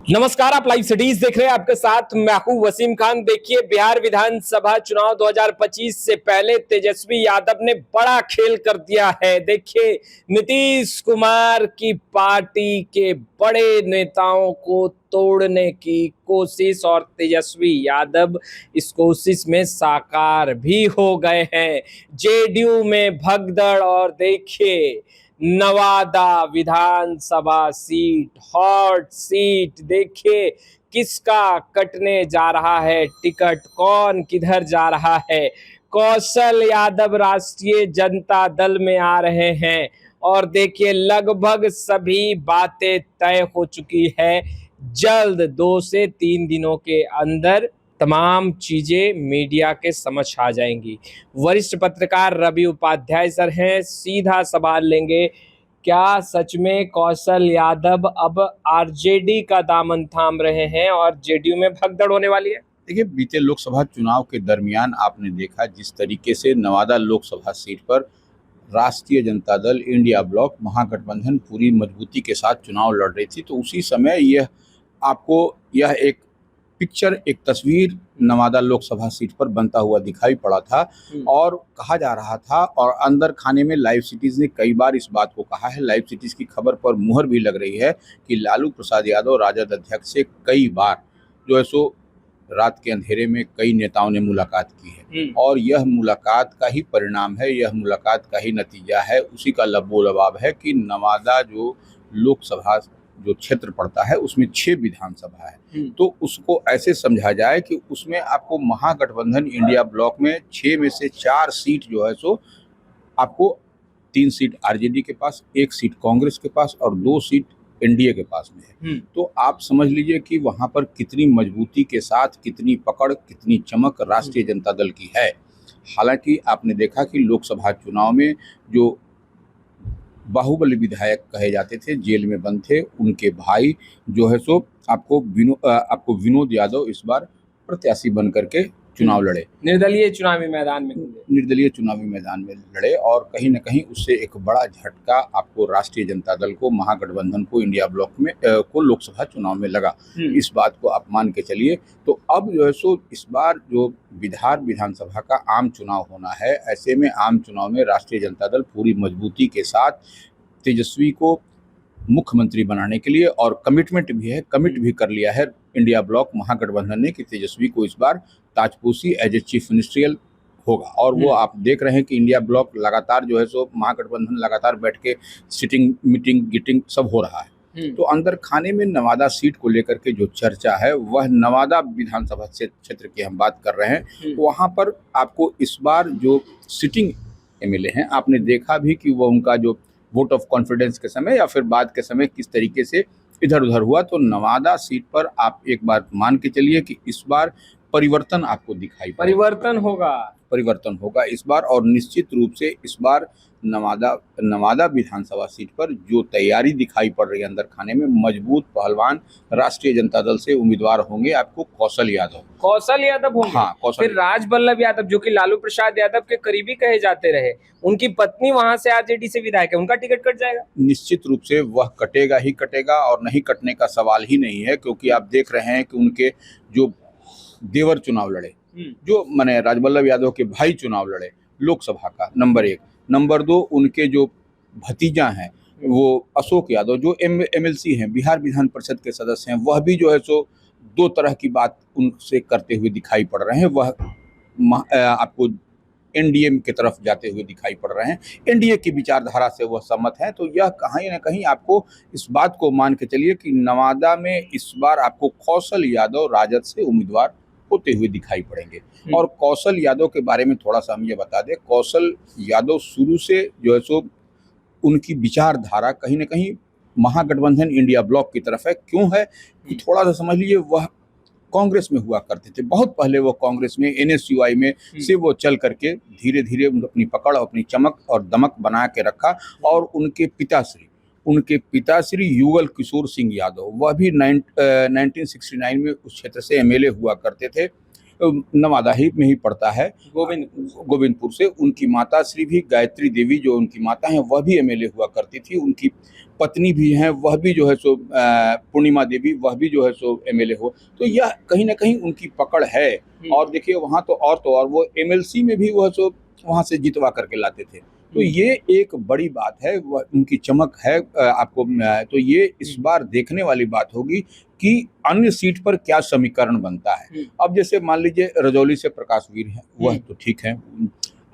नमस्कार, आप live cities देख रहे हैं। आपके साथ मैं हूं वसीम खान। देखिए, बिहार विधानसभा चुनाव 2025 से पहले तेजस्वी यादव ने बड़ा खेल कर दिया है। देखिए, नीतीश कुमार की पार्टी के बड़े नेताओं को तोड़ने की कोशिश, और तेजस्वी यादव इस कोशिश में साकार भी हो गए हैं। जेडीयू में भगदड़, और देखिए नवादा विधानसभा सीट, हॉट सीट। देखिए किसका कटने जा रहा है टिकट, कौन किधर जा रहा है। कौशल यादव राष्ट्रीय जनता दल में आ रहे हैं, और देखिए लगभग सभी बातें तय हो चुकी है। जल्द 2 से 3 दिनों के अंदर तमाम चीजें मीडिया के समझ आ जाएंगी। वरिष्ठ पत्रकार रवि उपाध्याय सर हैं, सीधा सवाल लेंगे। क्या सच में कौशल यादव अब आरजेडी का दामन थाम रहे हैं और जेडीयू में भगदड़ होने वाली है? देखिए, बीते लोकसभा चुनाव के दरमियान आपने देखा जिस तरीके से नवादा लोकसभा सीट पर राष्ट्रीय जनता दल, इंडिया ब्लॉक, महागठबंधन पूरी मजबूती के साथ चुनाव लड़ रही थी, तो उसी समय यह एक पिक्चर, एक तस्वीर नवादा लोकसभा सीट पर बनता हुआ दिखाई पड़ा था। और कहा जा रहा था, और अंदर खाने में लाइव सिटीज ने कई बार इस बात को कहा है, लाइव सिटीज की खबर पर मुहर भी लग रही है कि लालू प्रसाद यादव राजद अध्यक्ष से कई बार जो है सो रात के अंधेरे में कई नेताओं ने मुलाकात की है, और यह मुलाकात का ही परिणाम है, यह मुलाकात का ही नतीजा है। उसी का लबोलबाब है कि नवादा जो लोकसभा जो क्षेत्र पड़ता है उसमें 6 विधानसभा है, तो उसको ऐसे समझा जाए कि उसमें आपको महागठबंधन इंडिया ब्लॉक में 6 में से 4 सीट जो है सो आपको 3 सीट आरजेडी के पास, 1 सीट कांग्रेस के पास और 2 सीट एनडीए के पास में है। तो आप समझ लीजिए कि वहां पर कितनी मजबूती के साथ, कितनी पकड़, कितनी चमक राष्ट्रीय जनता दल की है। हालांकि आपने देखा कि लोकसभा चुनाव में जो बाहुबली विधायक कहे जाते थे, जेल में बंद थे, उनके भाई जो है सो आपको विनोद यादव इस बार प्रत्याशी बन करके चुनाव लड़े, निर्दलीय चुनावी मैदान में लड़े, और कहीं न कहीं उससे एक बड़ा झटका आपको राष्ट्रीय जनता दल को, महागठबंधन को, इंडिया ब्लॉक में को लोकसभा चुनाव में लगा। इस बात को आप मान के चलिए। तो अब जो है सो इस बार जो बिहार विधानसभा का आम चुनाव होना है, ऐसे में आम चुनाव में राष्ट्रीय जनता दल पूरी मजबूती के साथ तेजस्वी को मुख्यमंत्री बनाने के लिए, और कमिट भी कर लिया है इंडिया ब्लॉक महागठबंधन ने कि तेजस्वी को इस बार ताजपोशी एज ए चीफ मिनिस्ट्रियल होगा। और वो आप देख रहे हैं कि इंडिया ब्लॉक लगातार जो है सो महागठबंधन लगातार बैठ के सिटिंग, मीटिंग, गिटिंग सब हो रहा है। तो अंदर खाने में नवादा सीट को लेकर के जो चर्चा है, वह नवादा विधानसभा क्षेत्र की हम बात कर रहे हैं। वहां पर आपको इस बार जो सिटिंग एमएलए हैं, आपने देखा भी कि वो उनका जो वोट ऑफ कॉन्फिडेंस के समय या फिर बाद के समय किस तरीके से इधर उधर हुआ। तो नवादा सीट पर आप एक बात मान के चलिए कि इस बार परिवर्तन आपको दिखाई पड़ेगा। परिवर्तन होगा इस बार, और निश्चित रूप से इस बार नवादा विधानसभा सीट पर जो तैयारी दिखाई पड़ रही है अंदर खाने में, मजबूत पहलवान राष्ट्रीय जनता दल से उम्मीदवार होंगे आपको कौशल यादव होंगे। हाँ, फिर राजबल्लभ यादव जो कि लालू प्रसाद यादव के करीबी कहे जाते रहे, उनकी पत्नी वहां से आरजेडी से विधायक है, उनका टिकट कट जाएगा। निश्चित रूप से वह कटेगा ही कटेगा, और नहीं कटने का सवाल ही नहीं है, क्योंकि आप देख रहे हैं कि उनके जो देवर चुनाव लड़े, जो माने राजबल्लभ यादव के भाई चुनाव लड़े लोकसभा का, नंबर 1। नंबर 2, उनके जो भतीजा हैं वो अशोक यादव जो एमएलसी हैं, बिहार विधान परिषद के सदस्य हैं, वह भी जो है सो 2 तरह की बात उनसे करते हुए दिखाई पड़ रहे हैं। वह आपको एनडीए की तरफ जाते हुए दिखाई पड़ रहे हैं, एनडीए की विचारधारा से वह सहमत हैं। तो यह कहीं ना कहीं आपको इस बात को मान के चलिए कि नवादा में इस बार आपको कौशल यादव राजद से उम्मीदवार होते हुए दिखाई पड़ेंगे। और कौशल यादव के बारे में थोड़ा सा हम ये बता दें, कौशल यादव शुरू से जो है सो उनकी विचारधारा कहीं ना कहीं महागठबंधन इंडिया ब्लॉक की तरफ है। क्यों है कि थोड़ा सा समझ लीजिए, वह कांग्रेस में हुआ करते थे, बहुत पहले वो कांग्रेस में एनएसयूआई में से वो चल करके धीरे धीरे अपनी पकड़, अपनी चमक और दमक बना के रखा। और उनके पिताश्री युगल किशोर सिंह यादव, वह भी 1969 में उस क्षेत्र से एमएलए हुआ करते थे। नवादा ही में ही पड़ता है, गोविंदपुर से। उनकी माता श्री भी गायत्री देवी जो उनकी माता हैं वह भी एमएलए हुआ करती थी, उनकी पत्नी भी हैं वह भी जो है सो पूर्णिमा देवी वह भी जो है सो एमएलए हो। तो यह कहीं ना कहीं उनकी पकड़ है। और देखिए वहाँ तो और वो एमएलसी में भी वह सो वहाँ से जितवा करके लाते थे। तो ये एक बड़ी बात है, वह उनकी चमक है आपको। तो ये इस बार देखने वाली बात होगी कि अन्य सीट पर क्या समीकरण बनता है। अब जैसे मान लीजिए रजौली से प्रकाश वीर है, वह तो ठीक है।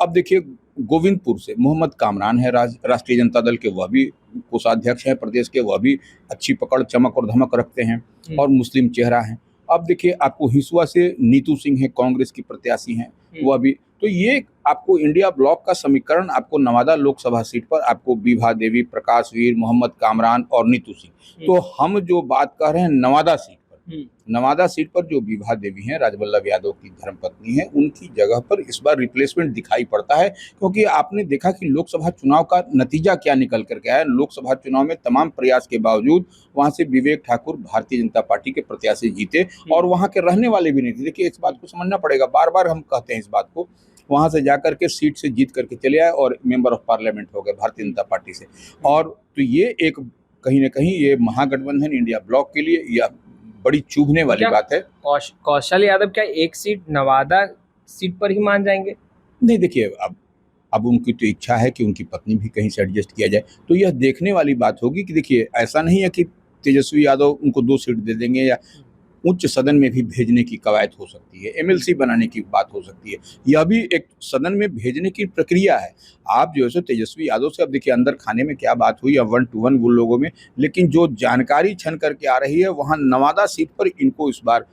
अब देखिए गोविंदपुर से मोहम्मद कामरान है, राष्ट्रीय जनता दल के, वह भी कोषाध्यक्ष हैं प्रदेश के, वह भी अच्छी पकड़ चमक और धमक रखते हैं और मुस्लिम चेहरा है। अब देखिए आपको हिसुआ से नीतू सिंह है, कांग्रेस की प्रत्याशी हैं, वह भी। तो ये आपको इंडिया ब्लॉक का समीकरण आपको नवादा लोकसभा सीट पर आपको विभा देवी, प्रकाश वीर, मोहम्मद कामरान और नीतू सिंह। तो हम जो बात कर रहे हैं नवादा सीट पर, नवादा सीट पर जो विभा देवी हैं, राजवल्लभ यादव की धर्मपत्नी है, उनकी जगह पर इस बार रिप्लेसमेंट दिखाई पड़ता है। क्योंकि आपने देखा कि लोकसभा चुनाव का नतीजा क्या निकल करके आया। लोकसभा चुनाव में तमाम प्रयास के बावजूद वहां से विवेक ठाकुर भारतीय जनता पार्टी के प्रत्याशी जीते और वहां के रहने वाले भी नहीं थे। देखिए इस बात को समझना पड़ेगा, बार बार हम कहते हैं इस बात को। वहां से जाकर के सीट से जीत करके चले आए और मेंबर ऑफ पार्लियामेंट हो गए भारतीय जनता पार्टी से। और तो ये एक कहीं ना कहीं ये महागठबंधन इंडिया ब्लॉक के लिए यह बड़ी चुभने वाली बात है। कौशल यादव क्या एक सीट नवादा सीट पर ही मान जाएंगे? नहीं, देखिए अब उनकी तो इच्छा है कि उनकी पत्नी भी कहीं से एडजस्ट किया जाए, तो यह देखने वाली बात होगी कि देखिए ऐसा नहीं है कि तेजस्वी यादव उनको 2 सीट दे देंगे या उच्च सदन में भी भेजने की कवायद हो सकती है, एमएलसी बनाने की बात हो सकती है। यह भी एक सदन में भेजने की प्रक्रिया है। आप जो है सो तेजस्वी यादव से अब देखिए अंदर खाने में क्या बात हुई या 1 to 1 वो लोगों में, लेकिन जो जानकारी छन करके आ रही है वहाँ नवादा सीट पर इनको इस बार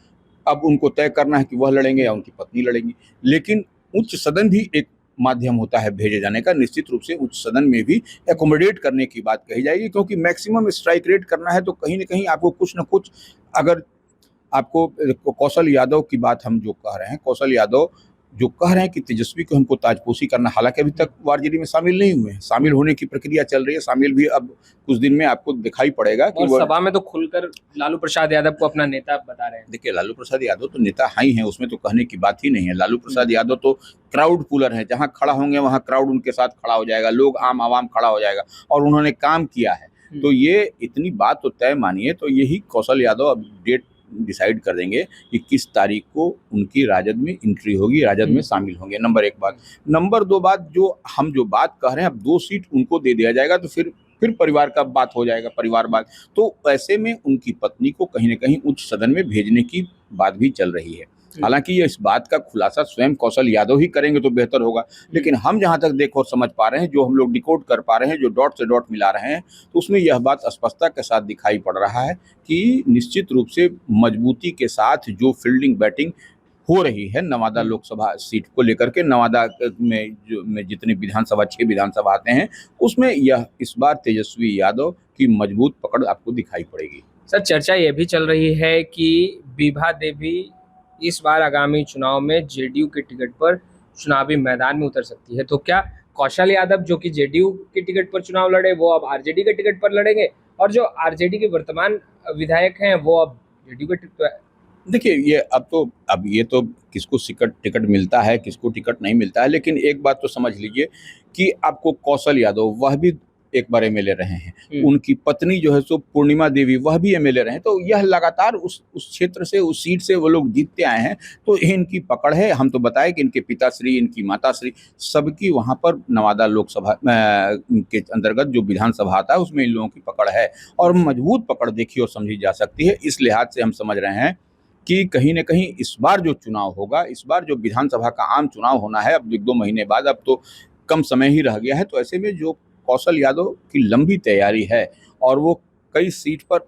अब उनको तय करना है कि वह लड़ेंगे या उनकी पत्नी लड़ेंगी। लेकिन उच्च सदन भी एक माध्यम होता है भेजे जाने का। निश्चित रूप से उच्च सदन में भी एकोमोडेट करने की बात कही जाएगी, क्योंकि मैक्सिमम स्ट्राइक रेट करना है तो कहीं ना कहीं आपको कुछ न कुछ, अगर आपको कौशल यादव की बात हम जो कह रहे हैं, कौशल यादव जो कह रहे हैं कि तेजस्वी को हमको ताजपोशी करना, हालांकि अभी तक वारजेडी में शामिल नहीं हुए हैं, शामिल होने की प्रक्रिया चल रही है। शामिल भी अब कुछ दिन में आपको दिखाई पड़ेगा कि और सभा में तो खुलकर लालू प्रसाद यादव को अपना नेता बता रहे हैं। देखिए लालू प्रसाद यादव तो नेता हाई हैं, उसमें तो कहने की बात ही नहीं है। लालू प्रसाद यादव तो क्राउड पुलर है, जहां खड़ा होंगे वहां क्राउड उनके साथ खड़ा हो जाएगा, लोग आम आवाम खड़ा हो जाएगा, और उन्होंने काम किया है। तो ये इतनी बात तो तय मानिए। तो यही कौशल यादव अब डेट डिसाइड कर देंगे कि किस तारीख को उनकी राजद में एंट्री होगी, राजद में शामिल होंगे। नंबर 1 बात। नंबर 2 बात, जो हम जो बात कह रहे हैं, अब 2 सीट उनको दे दिया जाएगा तो फिर परिवार का बात हो जाएगा, परिवारवाद। तो ऐसे में उनकी पत्नी को कहीं ना कहीं उच्च सदन में भेजने की बात भी चल रही है। हालांकि ये इस बात का खुलासा स्वयं कौशल यादव ही करेंगे तो बेहतर होगा, लेकिन हम जहां तक देख और समझ पा रहे हैं, जो हम लोग डिकोड कर पा रहे हैं, जो डॉट से डॉट मिला रहे हैं, तो उसमें यह बात स्पष्टता के साथ दिखाई पड़ रहा है कि निश्चित रूप से मजबूती के साथ जो फील्डिंग बैटिंग हो रही है नवादा लोकसभा सीट को लेकर के, नवादा में जितनी विधानसभा 6 विधानसभा आते हैं, उसमें यह इस बार तेजस्वी यादव की मजबूत पकड़ आपको दिखाई पड़ेगी। सर, चर्चा यह भी चल रही है कि विभा देवी इस बार आगामी चुनाव में जेडीयू के टिकट पर चुनावी मैदान में उतर सकती है। तो क्या कौशल यादव जो कि जेडीयू के टिकट पर चुनाव लड़े, वो अब आरजेडी के टिकट पर लड़ेंगे, और जो आरजेडी के वर्तमान विधायक हैं वो अब जेडीयू के टिकट पर? देखिए ये अब ये तो किसको टिकट मिलता है, किसको टिकट नहीं मिलता है, लेकिन एक बात तो समझ लीजिए कि आपको कौशल यादव वह भी एक बार एमएलए रहे हैं, उनकी पत्नी जो है सो पूर्णिमा देवी वह भी एमएलए रहे हैं। तो यह लगातार उस क्षेत्र से, उस सीट से वो लोग जीतते आए हैं, तो इनकी पकड़ है। हम तो बताए कि इनके पिताश्री, इनकी माताश्री, सबकी वहाँ पर नवादा लोकसभा के अंतर्गत जो विधानसभा आता है उसमें इन लोगों की पकड़ है, और मजबूत पकड़ देखी और समझी जा सकती है। इस लिहाज से हम समझ रहे हैं कि कहीं न कहीं इस बार जो चुनाव होगा, इस बार जो विधानसभा का आम चुनाव होना है, अब 1-2 महीने बाद, अब तो कम समय ही रह गया है, तो ऐसे में जो कौशल यादव की लंबी तैयारी है और वो कई सीट पर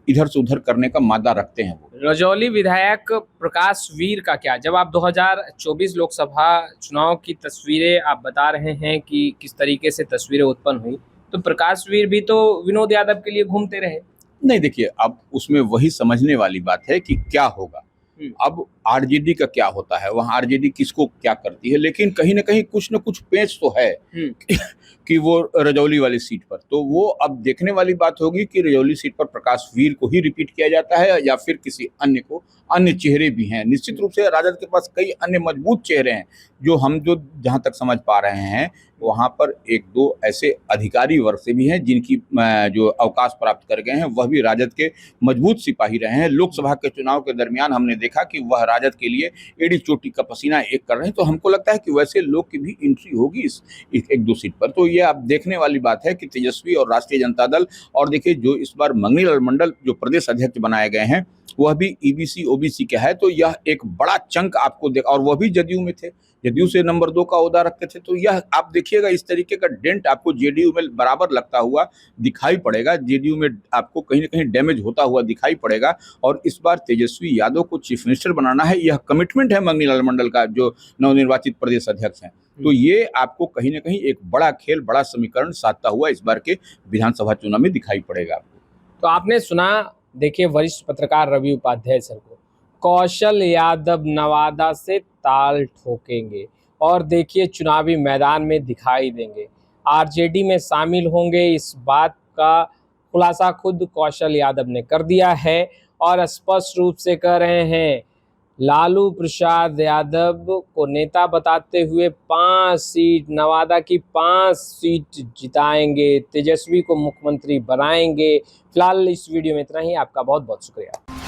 इधर से उधर करने का मादा रखते हैं। वो रजौली विधायक प्रकाश वीर का क्या? जब आप 2024 लोकसभा चुनाव की तस्वीरें आप बता रहे हैं कि किस तरीके से तस्वीरें उत्पन्न हुई, तो प्रकाश वीर भी तो विनोद यादव के लिए घूमते रहे। नहीं, देखिए अब उसमें वही समझने वाली बात है कि क्या होगा। अब आरजेडी का क्या होता है, वहाँ आरजेडी किसको क्या करती है, लेकिन कहीं ना कहीं कुछ न कुछ पेच तो है कि वो रजौली वाली सीट पर, तो वो अब देखने वाली बात होगी कि रजौली सीट पर प्रकाश वीर को ही रिपीट किया जाता है या फिर किसी अन्य को। अन्य चेहरे भी हैं, निश्चित रूप से राजद के पास कई अन्य मजबूत चेहरे हैं, जो जहां तक समझ पा रहे हैं वहां पर एक दो ऐसे अधिकारी वर्ग से भी हैं जिनकी जो अवकाश प्राप्त कर गए हैं, वह भी राजद के मजबूत सिपाही रहे हैं। लोकसभा के चुनाव के दरमियान हमने देखा कि वह राजद के लिए एड़ी चोटी का पसीना एक कर रहे हैं, तो हमको लगता है कि वैसे लोग की भी एंट्री होगी इस एक दो सीट पर। तो ये अब देखने वाली बात है कि तेजस्वी और राष्ट्रीय जनता दल, और देखिए जो इस बार मंगनीलाल मंडल जो प्रदेश अध्यक्ष बनाए गए हैं वह भी ईबीसी ओबीसी का है, तो यह एक बड़ा चंक आपको और वह भी जदयू में थे, जदयू से नंबर 2 का ओहदा रखते थे, तो यह आप देखिएगा इस तरीके का डेंट आपको जेडीयू में बराबर लगता हुआ दिखाई पड़ेगा, जेडीयू में आपको कहीं ना कहीं डैमेज होता हुआ दिखाई पड़ेगा। और इस बार तेजस्वी यादव को चीफ मिनिस्टर बनाना है, यह कमिटमेंट है मंगनीलाल मंडल का जो नवनिर्वाचित प्रदेश अध्यक्ष हैं। तो ये आपको कहीं ना कहीं एक बड़ा खेल, बड़ा समीकरण साधता हुआ इस बार के विधानसभा चुनाव में दिखाई पड़ेगा आपको। तो आपने सुना, देखिए वरिष्ठ पत्रकार रवि उपाध्याय सर को, कौशल यादव नवादा से ताल ठोकेंगे और देखिए चुनावी मैदान में दिखाई देंगे, आरजेडी में शामिल होंगे, इस बात का खुलासा खुद कौशल यादव ने कर दिया है और स्पष्ट रूप से कह रहे हैं लालू प्रसाद यादव को नेता बताते हुए 5 सीट, नवादा की 5 सीट जिताएंगे, तेजस्वी को मुख्यमंत्री बनाएंगे। फिलहाल इस वीडियो में इतना ही। आपका बहुत बहुत शुक्रिया।